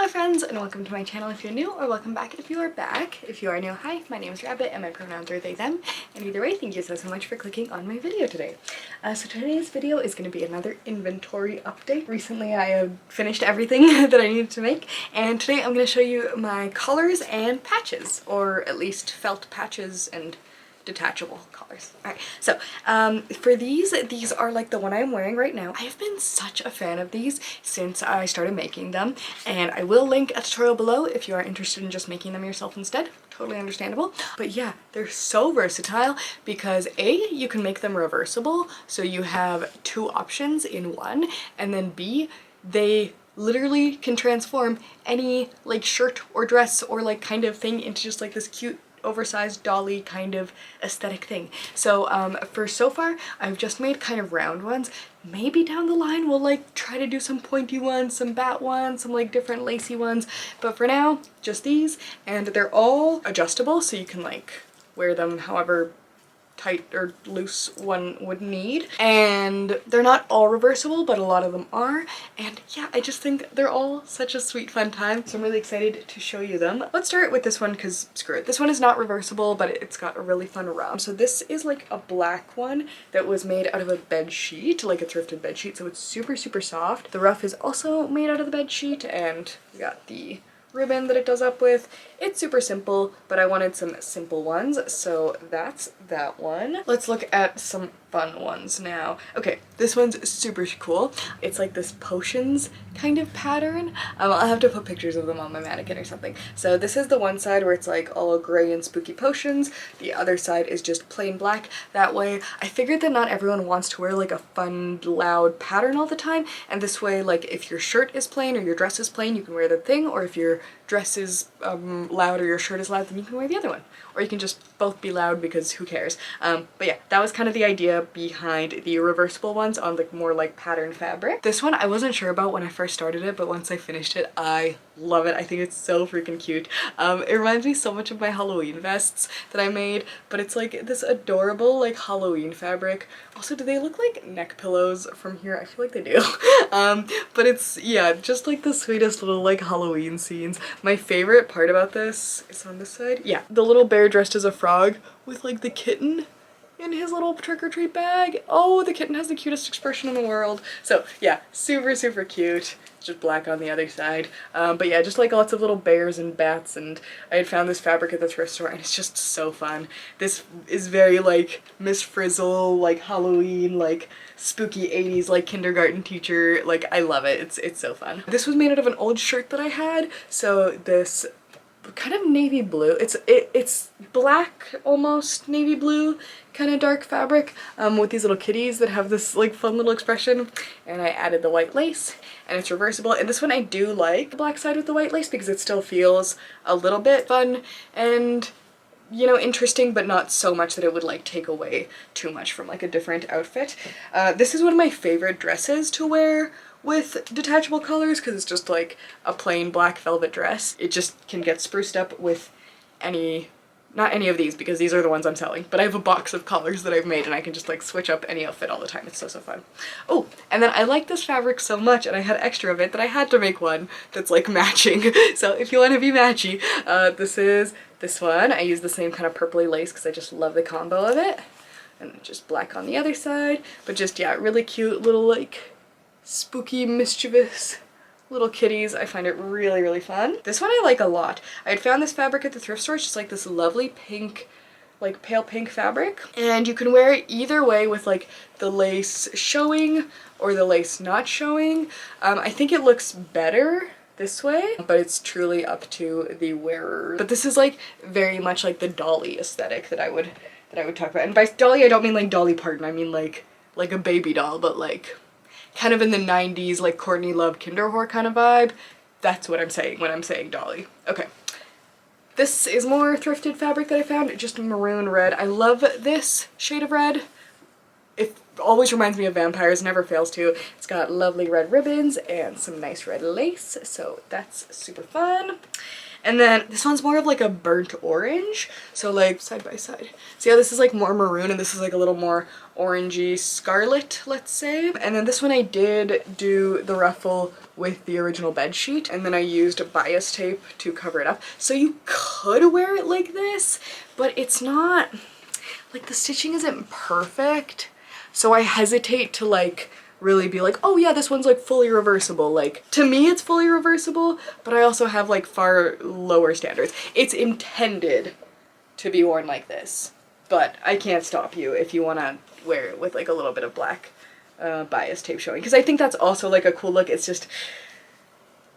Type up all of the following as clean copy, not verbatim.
Hello friends, and welcome to my channel if you're new, or welcome back if you are back. If you are new, hi, my name is Rabbit and my pronouns are they, them, and either way, thank you so much for clicking on my video today. So today's video is going to be another inventory update. Recently I have finished everything that I needed to make, and today I'm going to show you my collars and patches, or at least felt patches and detachable collars. Alright, so for these are like the one I'm wearing right now. I have been such a fan of these since I started making them, and I will link a tutorial below if you are interested in just making them yourself instead. Totally understandable. But yeah, they're so versatile because A, you can make them reversible, so you have two options in one, and then B, they literally can transform any like shirt or dress or like kind of thing into just like this cute oversized dolly kind of aesthetic thing. So for so far I've just made kind of round ones. Maybe down the line we'll like try to do some pointy ones, some bat ones, some like different lacy ones, but for now just these, and they're all adjustable so you can like wear them however tight or loose one would need, and they're not all reversible but a lot of them are, and yeah, I just think they're all such a sweet fun time, so I'm really excited to show you them. Let's start with this one because screw it, this one is not reversible but it's got a really fun rub. So this is like a black one that was made out of a bed sheet, like a thrifted bed sheet, so it's super soft. The ruff is also made out of the bed sheet, and we got the ribbon that it does up with. It's super simple, but I wanted some simple ones, so that's that one. Let's look at some fun ones now. Okay, this one's super cool. It's like this potions kind of pattern. I'll have to put pictures of them on my mannequin or something. So this is the one side where it's like all gray and spooky potions. The other side is just plain black. That way, I figured that not everyone wants to wear like a fun, loud pattern all the time, and this way, like if your shirt is plain or your dress is plain, you can wear the thing, or if your dress is loud or your shirt is loud, then you can wear the other one. Or you can just both be loud because who cares. But yeah, that was kind of the idea behind the reversible ones on the more like pattern fabric. This one I wasn't sure about when I first started it, but once I finished it, I love it. I think it's so freaking cute. It reminds me so much of my Halloween vests that I made, but it's like this adorable like Halloween fabric. Also, do they look like neck pillows from here? I feel like they do. But it's, yeah, just like the sweetest little like Halloween scenes. My favorite part about this is on this side. Yeah, the little bear dressed as a frog with like the kitten in his little trick-or-treat bag. Oh, the kitten has the cutest expression in the world. So yeah, super cute. Just black on the other side. But yeah, just like lots of little bears and bats, and I had found this fabric at the thrift store and it's just so fun. This is very like Miss Frizzle, like Halloween, like spooky 80s, like kindergarten teacher. Like I love it. It's so fun. This was made out of an old shirt that I had. So this kind of navy blue. It's black, almost navy blue, kind of dark fabric with these little kitties that have this like fun little expression, and I added the white lace, and it's reversible. And this one I do like the black side with the white lace because it still feels a little bit fun and, you know, interesting, but not so much that it would like take away too much from like a different outfit. This is one of my favorite dresses to wear with detachable colors because it's just like a plain black velvet dress. It just can get spruced up with not any of these because these are the ones I'm selling, but I have a box of colors that I've made and I can just like switch up any outfit all the time. It's so fun. Oh, and then I like this fabric so much and I had extra of it that I had to make one that's like matching. So if you want to be matchy, this is this one. I use the same kind of purpley lace because I just love the combo of it. And just black on the other side, but just, yeah, really cute little like spooky, mischievous little kitties. I find it really fun. This one I like a lot. I had found this fabric at the thrift store. It's just like this lovely pink, like pale pink fabric, and you can wear it either way with like the lace showing or the lace not showing. I think it looks better this way, but it's truly up to the wearer. But this is like very much like the dolly aesthetic that I would talk about. And by dolly I don't mean like Dolly Parton. I mean like a baby doll, but like kind of in the 90s, like Courtney Love Kinderhore kind of vibe. That's what I'm saying when I'm saying dolly. Okay. This is more thrifted fabric that I found, just maroon red. I love this shade of red. If always reminds me of vampires, never fails to. It's got lovely red ribbons and some nice red lace, so that's super fun. And then this one's more of like a burnt orange, so like side by side. So yeah, this is like more maroon and this is like a little more orangey scarlet, let's say. And then this one I did do the ruffle with the original bed sheet, and then I used bias tape to cover it up. So you could wear it like this, but it's not, like the stitching isn't perfect. So I hesitate to like really be like, oh yeah, this one's like fully reversible. Like, to me it's fully reversible, but I also have like far lower standards. It's intended to be worn like this, but I can't stop you if you want to wear it with like a little bit of black bias tape showing, because I think that's also like a cool look. It's just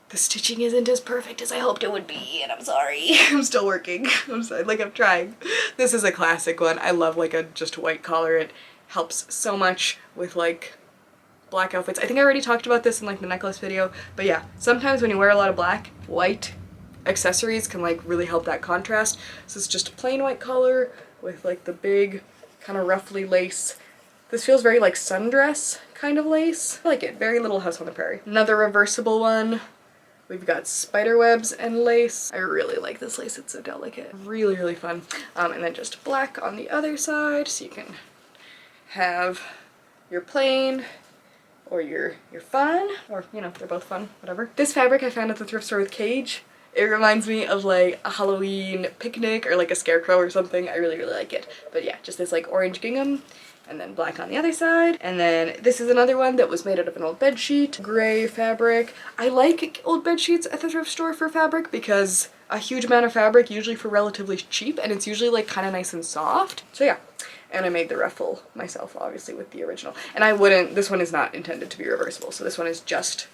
the stitching isn't as perfect as I hoped it would be, and I'm sorry. I'm still working. I'm sorry, like I'm trying. This is a classic one. I love like a just white collar. It helps so much with like black outfits. I think I already talked about this in like the necklace video, but yeah, sometimes when you wear a lot of black, white accessories can like really help that contrast. So it's just a plain white collar with like the big kind of ruffly lace. This feels very like sundress kind of lace. I like it. Very Little House on the Prairie. Another reversible one. We've got spider webs and lace. I really like this lace. It's so delicate. Really, really fun. And then just black on the other side, so you can have your plain or your fun, or you know, they're both fun, whatever. This fabric I found at the thrift store with CAIGE. It reminds me of like a Halloween picnic or like a scarecrow or something. I really, really like it. But yeah, just this like orange gingham and then black on the other side. And then this is another one that was made out of an old bed sheet, gray fabric. I like old bed sheets at the thrift store for fabric because a huge amount of fabric, usually for relatively cheap, and it's usually like kind of nice and soft. So yeah. And I made the ruffle myself, obviously, with the original. And I wouldn't, this one is not intended to be reversible, so this one is just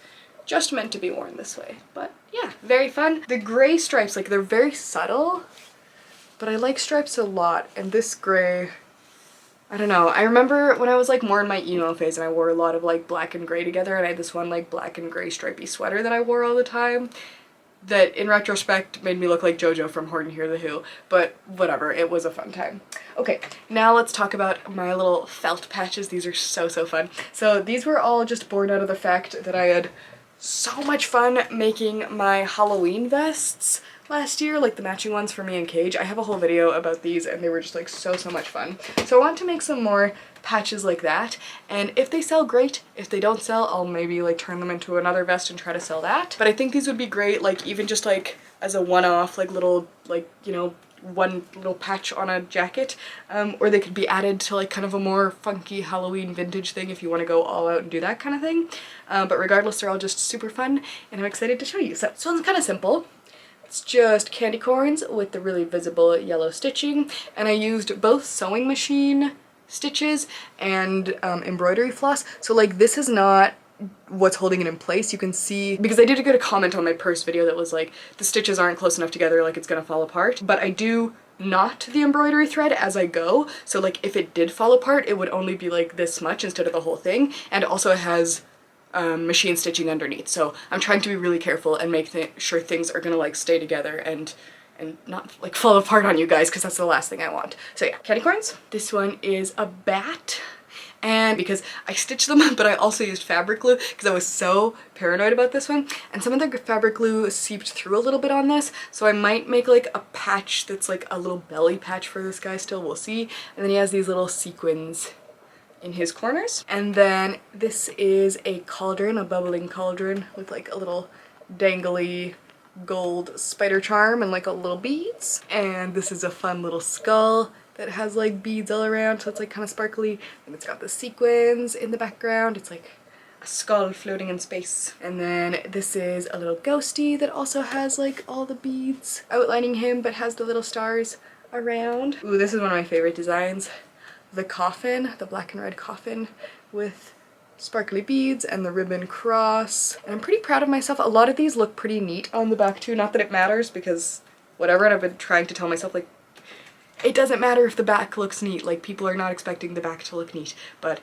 meant to be worn this way. But yeah, very fun. The gray stripes, like they're very subtle, but I like stripes a lot. And this gray, I don't know. I remember when I was like more in my emo phase and I wore a lot of like black and gray together, and I had this one like black and gray stripy sweater that I wore all the time. That in retrospect made me look like JoJo from Horton Hear the Who, but whatever, it was a fun time. Okay, now let's talk about my little felt patches. These are so, so fun. So these were all just born out of the fact that I had so much fun making my Halloween vests last year, like the matching ones for me and CAIGE. I have a whole video about these and they were just like so, so much fun. So I want to make some more patches like that, and if they sell, great. If they don't sell, I'll maybe like turn them into another vest and try to sell that. But I think these would be great, like even just like as a one-off, like little, like, you know, one little patch on a jacket, or they could be added to like kind of a more funky Halloween vintage thing if you want to go all out and do that kind of thing. But regardless, they're all just super fun and I'm excited to show you. So this one's kind of simple. It's just candy corns with the really visible yellow stitching, and I used both sewing machine stitches and embroidery floss. So like this is not what's holding it in place. You can see, because I did get a comment on my purse video that was like, the stitches aren't close enough together, like it's gonna fall apart. But I do knot the embroidery thread as I go, so like if it did fall apart, it would only be like this much instead of the whole thing. And also it has machine stitching underneath, so I'm trying to be really careful and make sure things are gonna like stay together and not like fall apart on you guys, because that's the last thing I want. So yeah, candy corns. This one is a bat, and because I stitched them but I also used fabric glue because I was so paranoid about this one, and some of the fabric glue seeped through a little bit on this, so I might make like a patch that's like a little belly patch for this guy still, we'll see. And then he has these little sequins in his corners. And then this is a cauldron, a bubbling cauldron with like a little dangly gold spider charm and like a little beads. And this is a fun little skull that has like beads all around, so it's like kind of sparkly, and it's got the sequins in the background. It's like a skull floating in space. And then this is a little ghosty that also has like all the beads outlining him but has the little stars around. Ooh, this is one of my favorite designs. The coffin, the black and red coffin with sparkly beads and the ribbon cross. And I'm pretty proud of myself. A lot of these look pretty neat on the back too. Not that it matters, because whatever, and I've been trying to tell myself like, it doesn't matter if the back looks neat, like people are not expecting the back to look neat. But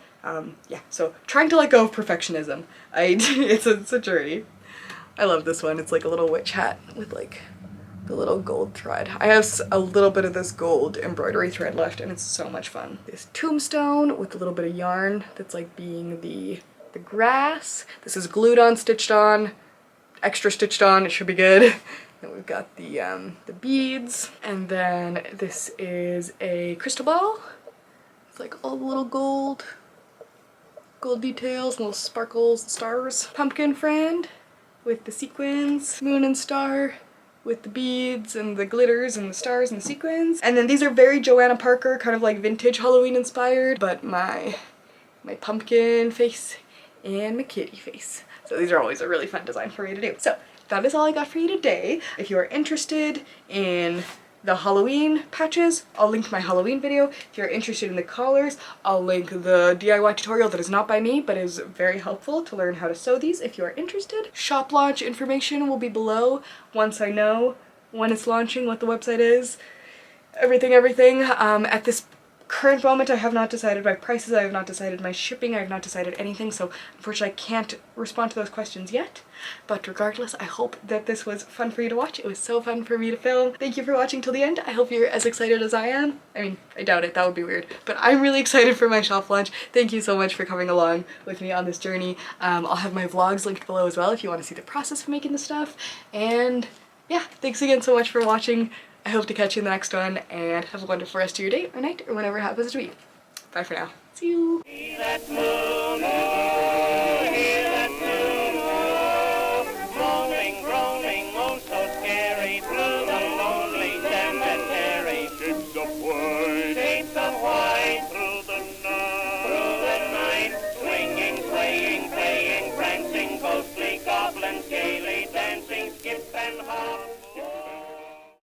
yeah, so trying to let go of perfectionism. It's a journey. I love this one. It's like a little witch hat with like the little gold thread. I have a little bit of this gold embroidery thread left and it's so much fun. This tombstone with a little bit of yarn that's like being the grass. This is glued on, stitched on, extra stitched on, it should be good. And we've got the beads, and then this is a crystal ball. It's like all the little gold details, little sparkles, stars. Pumpkin friend with the sequins, moon and star with the beads and the glitters and the stars and the sequins. And then these are very Joanna Parker, kind of like vintage Halloween inspired, but my pumpkin face and my kitty face. So these are always a really fun design for me to do. So that is all I got for you today. If you are interested in the Halloween patches, I'll link my Halloween video. If you're interested in the collars, I'll link the DIY tutorial that is not by me, but is very helpful to learn how to sew these if you are interested. Shop launch information will be below once I know when it's launching, what the website is, everything. At this current moment, I have not decided my prices, I have not decided my shipping, I have not decided anything, so unfortunately I can't respond to those questions yet. But regardless, I hope that this was fun for you to watch. It was so fun for me to film. Thank you for watching till the end. I hope you're as excited as I am. I mean, I doubt it, that would be weird. But I'm really excited for my shelf launch. Thank you so much for coming along with me on this journey. I'll have my vlogs linked below as well if you want to see the process of making the stuff. And yeah, thanks again so much for watching. I hope to catch you in the next one, and have a wonderful rest of your day or night or whenever it happens to be. Bye for now. See you.